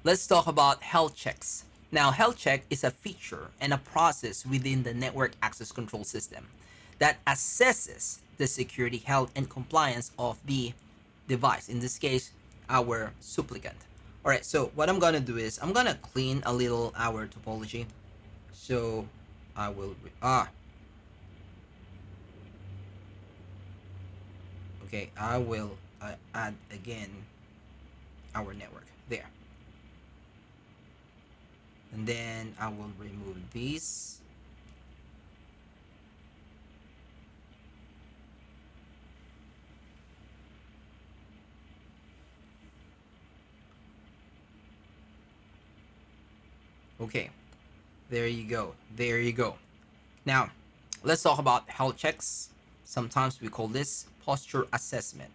Let's talk about health checks. Now, health check is a feature and a process within the network access control system that assesses the security, health, and compliance of the device. In this case, our supplicant. All right. So what I'm gonna do is I'm gonna clean a little our topology. So I will okay. I will add again our network there, and then I will remove these. Okay, there you go. There you go. Now, let's talk about health checks. Sometimes we call this posture assessment.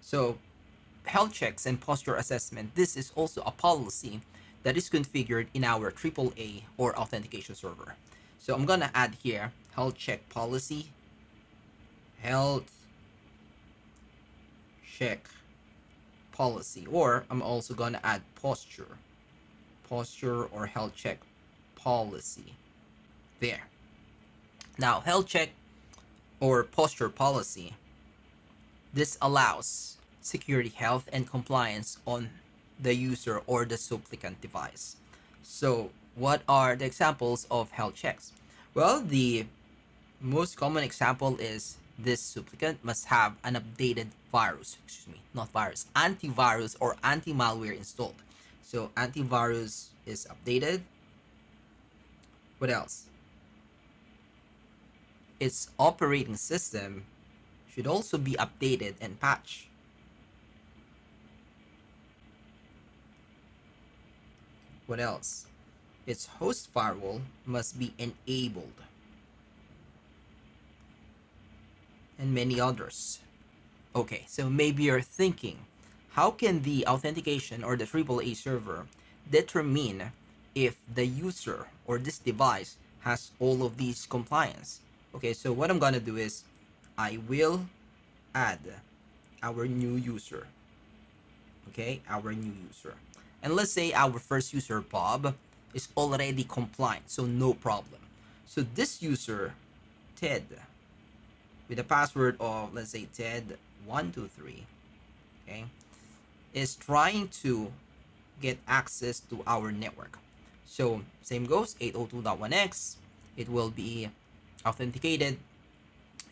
So, health checks and posture assessment, this is also a policy that is configured in our AAA or authentication server. So, I'm gonna add here health check policy, health check policy, or I'm also gonna add posture or health check policy there. Now, health check or posture policy, this allows security, health, and compliance on the user or the supplicant device. So, what are the examples of health checks? Well, the most common example is this supplicant must have an updated virus, excuse me, not virus, antivirus or anti-malware installed. So, antivirus is updated. What else? Its operating system should also be updated and patched. What else? Its host firewall must be enabled, and many others. Okay, so maybe you're thinking, how can the authentication or the AAA server determine if the user or this device has all of these compliance? Okay, so what I'm gonna do is I will add our new user. Okay, our new user. And let's say our first user, Bob, is already compliant, so no problem. So this user, Ted, with a password of, let's say, Ted123, okay, is trying to get access to our network. So same goes, 802.1x, it will be authenticated,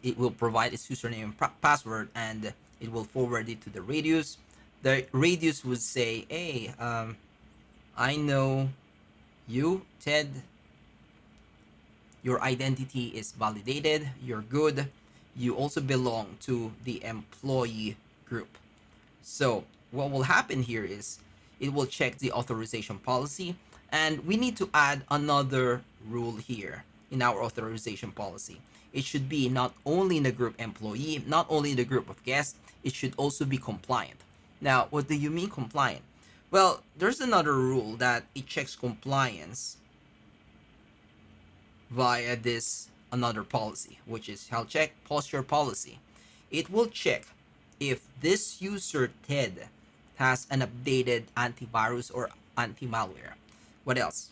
it will provide its username and password, and it will forward it to the radius. The radius would say, hey, I know you, Ted, your identity is validated, you're good, you also belong to the employee group. So what will happen here is it will check the authorization policy, and we need to add another rule here in our authorization policy. It should be not only in the group employee, not only in the group of guests, it should also be compliant. Now, what do you mean compliant? Well, there's another rule that it checks compliance via this another policy, which is health check posture policy. It will check if this user Ted has an updated antivirus or anti-malware. What else?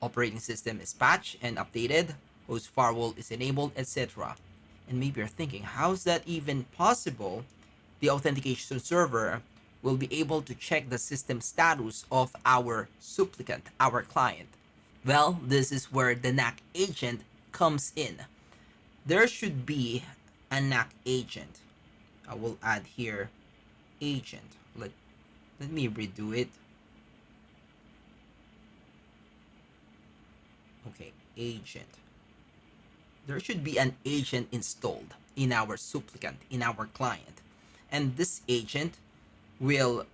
Operating system is patched and updated, host firewall is enabled, etc. And maybe you're thinking, how is that even possible? The authentication server will be able to check the system status of our supplicant, our client. Well, this is where the NAC agent comes in. There should be a NAC agent. I will add here agent. Let me redo it. Okay, agent. There should be an agent installed in our supplicant, in our client. And this agent will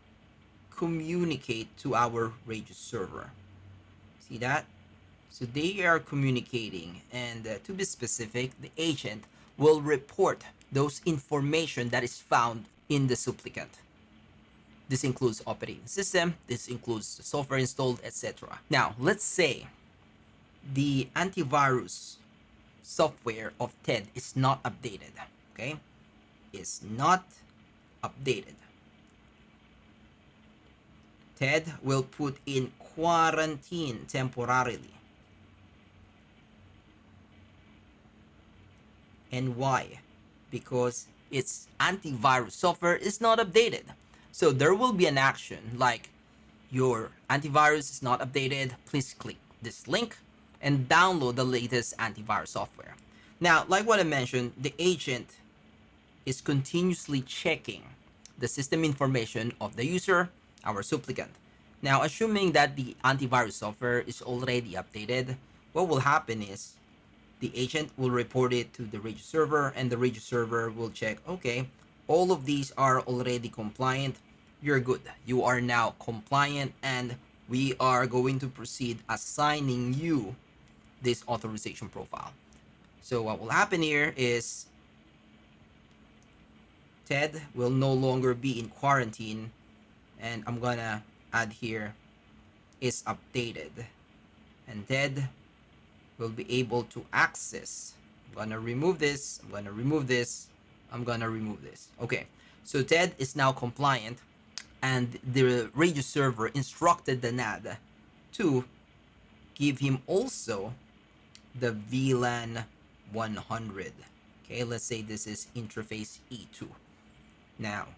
communicate to our Radius server. See that? So they are communicating, and to be specific, the agent will report those information that is found in the supplicant. This includes operating system, this includes the software installed, etc. Now, let's say the antivirus software of TED is not updated, okay? Is not updated. Ted will put in quarantine temporarily. And why? Because its antivirus software is not updated. So there will be an action like your antivirus is not updated, please click this link and download the latest antivirus software. Now, like what I mentioned, the agent is continuously checking the system information of the user, our supplicant. Now, assuming that the antivirus software is already updated, what will happen is the agent will report it to the Regis server, and the Regis server will check, okay, all of these are already compliant. You're good. You are now compliant, and we are going to proceed assigning you this authorization profile. So what will happen here is Ted will no longer be in quarantine, and I'm gonna add here is updated, and Ted will be able to access. I'm gonna remove this, I'm gonna remove this, I'm gonna remove this. Okay, so Ted is now compliant, and the radio server instructed the NAD to give him also the VLAN 100. Okay, let's say this is interface E2. Now,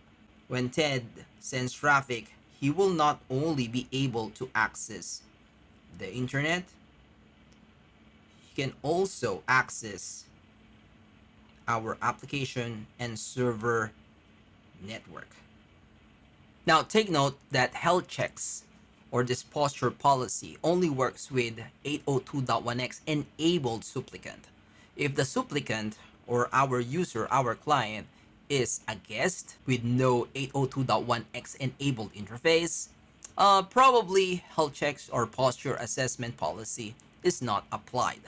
when Ted sends traffic, he will not only be able to access the internet, he can also access our application and server network. Now, take note that health checks or this posture policy only works with 802.1x enabled supplicant. If the supplicant or our user, our client, is a guest with no 802.1x enabled interface, probably health checks or posture assessment policy is not applied.